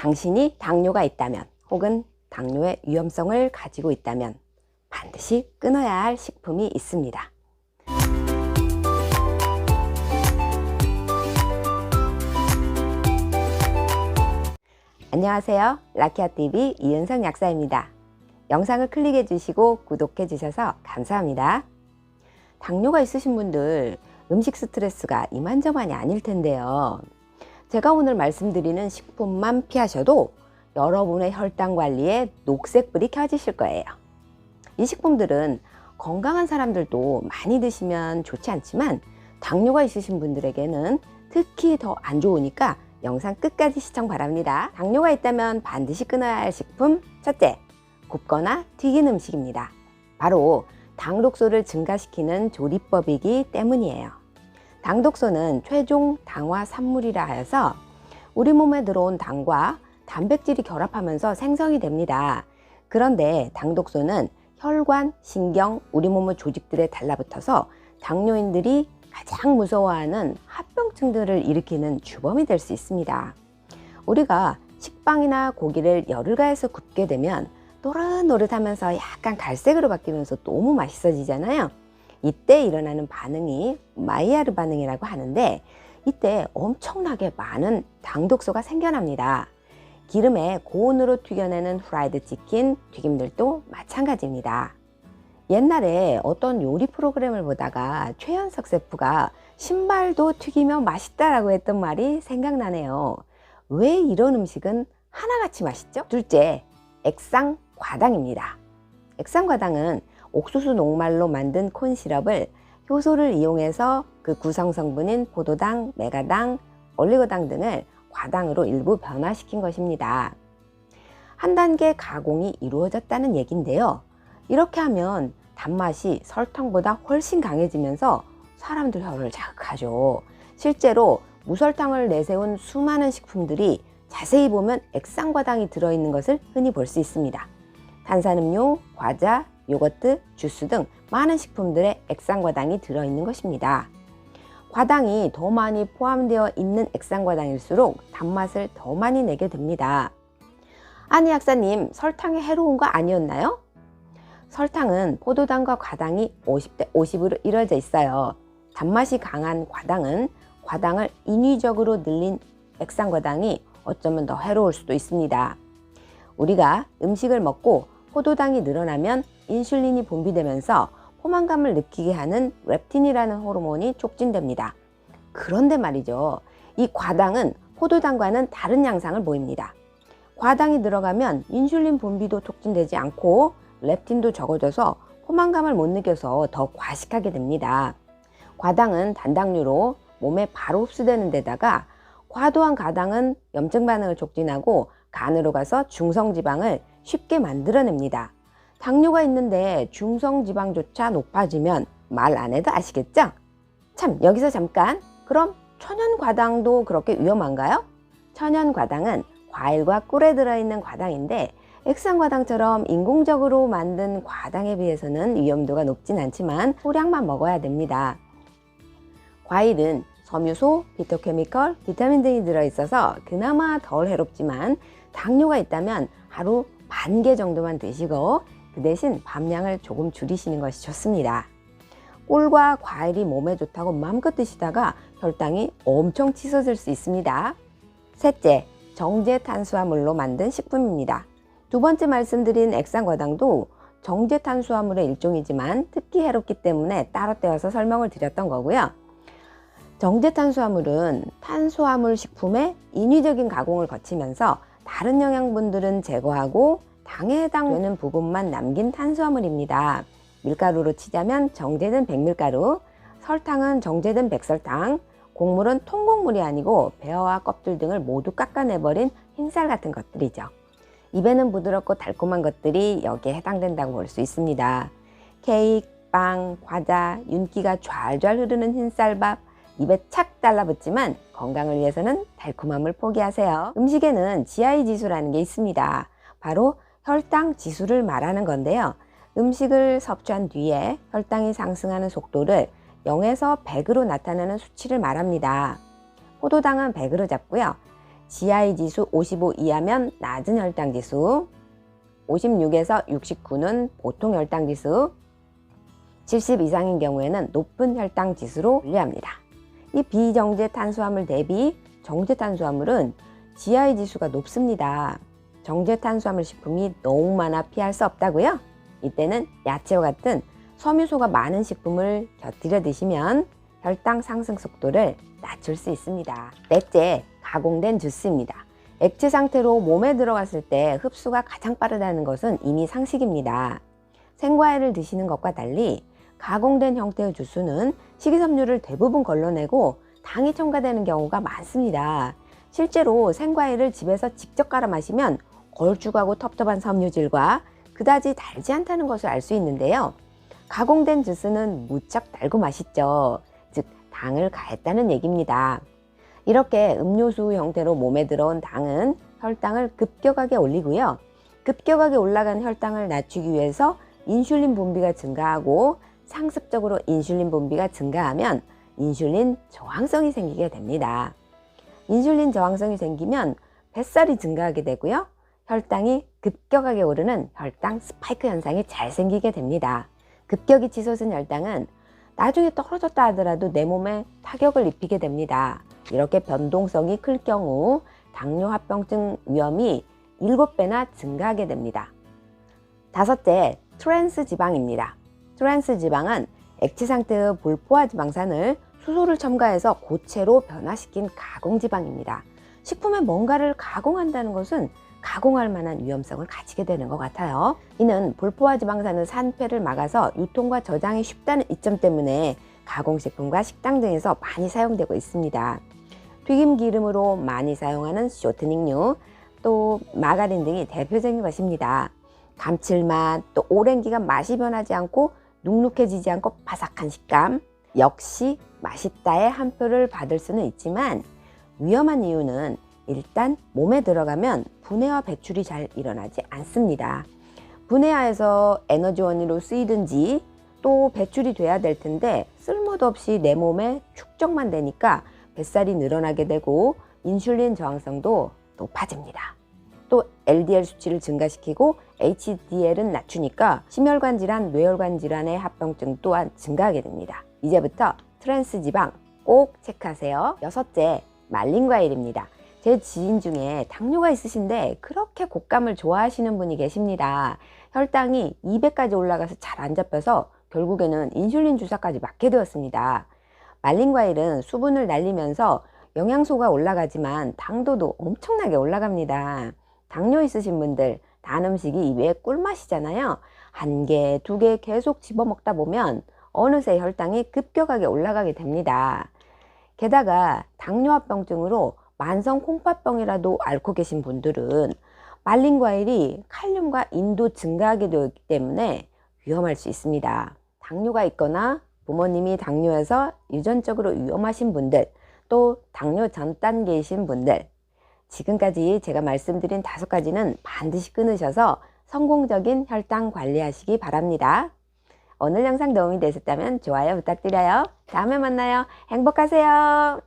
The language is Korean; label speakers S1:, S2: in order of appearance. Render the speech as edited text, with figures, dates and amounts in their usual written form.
S1: 당신이 당뇨가 있다면 혹은 당뇨의 위험성을 가지고 있다면 반드시 끊어야 할 식품이 있습니다. 안녕하세요. 라키아TV 이은성 약사입니다. 영상을 클릭해 주시고 구독해 주셔서 감사합니다. 당뇨가 있으신 분들 음식 스트레스가 이만저만이 아닐 텐데요. 제가 오늘 말씀드리는 식품만 피하셔도 여러분의 혈당 관리에 녹색불이 켜지실 거예요. 이 식품들은 건강한 사람들도 많이 드시면 좋지 않지만 당뇨가 있으신 분들에게는 특히 더 안 좋으니까 영상 끝까지 시청 바랍니다. 당뇨가 있다면 반드시 끊어야 할 식품 첫째, 굽거나 튀긴 음식입니다. 바로 당독소를 증가시키는 조리법이기 때문이에요. 당독소는 최종 당화 산물이라 하여서 우리 몸에 들어온 당과 단백질이 결합하면서 생성이 됩니다. 그런데 당독소는 혈관, 신경, 우리 몸의 조직들에 달라붙어서 당뇨인들이 가장 무서워하는 합병증들을 일으키는 주범이 될 수 있습니다. 우리가 식빵이나 고기를 열을 가해서 굽게 되면 노릇노릇하면서 약간 갈색으로 바뀌면서 너무 맛있어지잖아요. 이때 일어나는 반응이 마이야르 반응이라고 하는데 이때 엄청나게 많은 당독소가 생겨납니다. 기름에 고온으로 튀겨내는 후라이드 치킨, 튀김들도 마찬가지입니다. 옛날에 어떤 요리 프로그램을 보다가 최연석 셰프가 신발도 튀기면 맛있다라고 했던 말이 생각나네요. 왜 이런 음식은 하나같이 맛있죠? 둘째, 액상과당입니다. 액상과당은 옥수수 녹말로 만든 콘 시럽을 효소를 이용해서 그 구성 성분인 포도당, 메가당, 올리고당 등을 과당으로 일부 변화시킨 것입니다. 한 단계 가공이 이루어졌다는 얘기인데요. 이렇게 하면 단맛이 설탕보다 훨씬 강해지면서 사람들 혀를 자극하죠. 실제로 무설탕을 내세운 수많은 식품들이 자세히 보면 액상과당이 들어있는 것을 흔히 볼 수 있습니다. 탄산음료, 과자, 요거트, 주스 등 많은 식품들에 액상과당이 들어있는 것입니다. 과당이 더 많이 포함되어 있는 액상과당일수록 단맛을 더 많이 내게 됩니다. 아니 약사님, 설탕이 해로운 거 아니었나요? 설탕은 포도당과 과당이 50대 50으로 이루어져 있어요. 단맛이 강한 과당은 과당을 인위적으로 늘린 액상과당이 어쩌면 더 해로울 수도 있습니다. 우리가 음식을 먹고 포도당이 늘어나면 인슐린이 분비되면서 포만감을 느끼게 하는 렙틴이라는 호르몬이 촉진됩니다. 그런데 말이죠. 이 과당은 포도당과는 다른 양상을 보입니다. 과당이 들어가면 인슐린 분비도 촉진되지 않고 렙틴도 적어져서 포만감을 못 느껴서 더 과식하게 됩니다. 과당은 단당류로 몸에 바로 흡수되는 데다가 과도한 과당은 염증 반응을 촉진하고 간으로 가서 중성지방을 쉽게 만들어냅니다. 당뇨가 있는데 중성지방조차 높아지면 말 안 해도 아시겠죠? 참, 여기서 잠깐, 그럼 천연과당도 그렇게 위험한가요? 천연과당은 과일과 꿀에 들어있는 과당인데 액상과당처럼 인공적으로 만든 과당에 비해서는 위험도가 높진 않지만 소량만 먹어야 됩니다. 과일은 섬유소, 피토케미컬, 비타민 등이 들어있어서 그나마 덜 해롭지만 당뇨가 있다면 하루 반 개 정도만 드시고 그 대신 밤량을 조금 줄이시는 것이 좋습니다. 꿀과 과일이 몸에 좋다고 마음껏 드시다가 혈당이 엄청 치솟을 수 있습니다. 셋째, 정제 탄수화물로 만든 식품입니다. 두 번째 말씀드린 액상과당도 정제 탄수화물의 일종이지만 특히 해롭기 때문에 따로 떼어서 설명을 드렸던 거고요. 정제 탄수화물은 탄수화물 식품의 인위적인 가공을 거치면서 다른 영양분들은 제거하고 당에 해당되는 부분만 남긴 탄수화물입니다. 밀가루로 치자면 정제된 백밀가루, 설탕은 정제된 백설탕, 곡물은 통곡물이 아니고 배어와 껍질 등을 모두 깎아내버린 흰쌀 같은 것들이죠. 입에는 부드럽고 달콤한 것들이 여기에 해당된다고 볼 수 있습니다. 케이크, 빵, 과자, 윤기가 좔좔 흐르는 흰쌀밥, 입에 착 달라붙지만 건강을 위해서는 달콤함을 포기하세요. 음식에는 GI 지수라는 게 있습니다. 바로 혈당 지수를 말하는 건데요. 음식을 섭취한 뒤에 혈당이 상승하는 속도를 0에서 100으로 나타내는 수치를 말합니다. 포도당은 100으로 잡고요. GI 지수 55 이하면 낮은 혈당 지수, 56에서 69는 보통 혈당 지수, 70 이상인 경우에는 높은 혈당 지수로 분류합니다. 이 비정제 탄수화물 대비 정제 탄수화물은 GI 지수가 높습니다. 정제 탄수화물 식품이 너무 많아 피할 수 없다고요? 이때는 야채와 같은 섬유소가 많은 식품을 곁들여 드시면 혈당 상승 속도를 낮출 수 있습니다. 넷째, 가공된 주스입니다. 액체 상태로 몸에 들어갔을 때 흡수가 가장 빠르다는 것은 이미 상식입니다. 생과일을 드시는 것과 달리 가공된 형태의 주스는 식이섬유를 대부분 걸러내고 당이 첨가되는 경우가 많습니다. 실제로 생과일을 집에서 직접 갈아 마시면 걸쭉하고 텁텁한 섬유질과 그다지 달지 않다는 것을 알 수 있는데요. 가공된 주스는 무척 달고 맛있죠. 즉, 당을 가했다는 얘기입니다. 이렇게 음료수 형태로 몸에 들어온 당은 혈당을 급격하게 올리고요. 급격하게 올라간 혈당을 낮추기 위해서 인슐린 분비가 증가하고 상습적으로 인슐린 분비가 증가하면 인슐린 저항성이 생기게 됩니다. 인슐린 저항성이 생기면 뱃살이 증가하게 되고요. 혈당이 급격하게 오르는 혈당 스파이크 현상이 잘 생기게 됩니다. 급격히 치솟은 혈당은 나중에 떨어졌다 하더라도 내 몸에 타격을 입히게 됩니다. 이렇게 변동성이 클 경우 당뇨합병증 위험이 7배나 증가하게 됩니다. 다섯째, 트랜스 지방입니다. 트랜스 지방은 액체 상태의 볼포화 지방산을 수소를 첨가해서 고체로 변화시킨 가공지방입니다. 식품에 뭔가를 가공한다는 것은 가공할 만한 위험성을 가지게 되는 것 같아요. 이는 볼포화 지방산의 산패를 막아서 유통과 저장이 쉽다는 이점 때문에 가공식품과 식당 등에서 많이 사용되고 있습니다. 튀김 기름으로 많이 사용하는 쇼트닝류, 또 마가린 등이 대표적인 것입니다. 감칠맛, 또 오랜 기간 맛이 변하지 않고 눅눅해지지 않고 바삭한 식감, 역시 맛있다의 한 표를 받을 수는 있지만 위험한 이유는 일단 몸에 들어가면 분해와 배출이 잘 일어나지 않습니다. 분해하여서 에너지원으로 쓰이든지 또 배출이 돼야 될 텐데 쓸모도 없이 내 몸에 축적만 되니까 뱃살이 늘어나게 되고 인슐린 저항성도 높아집니다. 또 LDL 수치를 증가시키고 HDL은 낮추니까 심혈관 질환, 뇌혈관 질환의 합병증 또한 증가하게 됩니다. 이제부터 트랜스 지방 꼭 체크하세요. 여섯째, 말린 과일입니다. 제 지인 중에 당뇨가 있으신데 그렇게 곶감을 좋아하시는 분이 계십니다. 혈당이 200까지 올라가서 잘 안 잡혀서 결국에는 인슐린 주사까지 맞게 되었습니다. 말린 과일은 수분을 날리면서 영양소가 올라가지만 당도도 엄청나게 올라갑니다. 당뇨 있으신 분들, 단 음식이 입에 꿀맛이잖아요. 한 개, 두 개 계속 집어먹다 보면 어느새 혈당이 급격하게 올라가게 됩니다. 게다가 당뇨합병증으로 만성 콩팥병이라도 앓고 계신 분들은 말린 과일이 칼륨과 인도 증가하게 되기 때문에 위험할 수 있습니다. 당뇨가 있거나 부모님이 당뇨여서 유전적으로 위험하신 분들, 또 당뇨 전 단계이신 분들, 지금까지 제가 말씀드린 5가지는 반드시 끊으셔서 성공적인 혈당 관리하시기 바랍니다. 오늘 영상 도움이 되셨다면 좋아요 부탁드려요. 다음에 만나요. 행복하세요.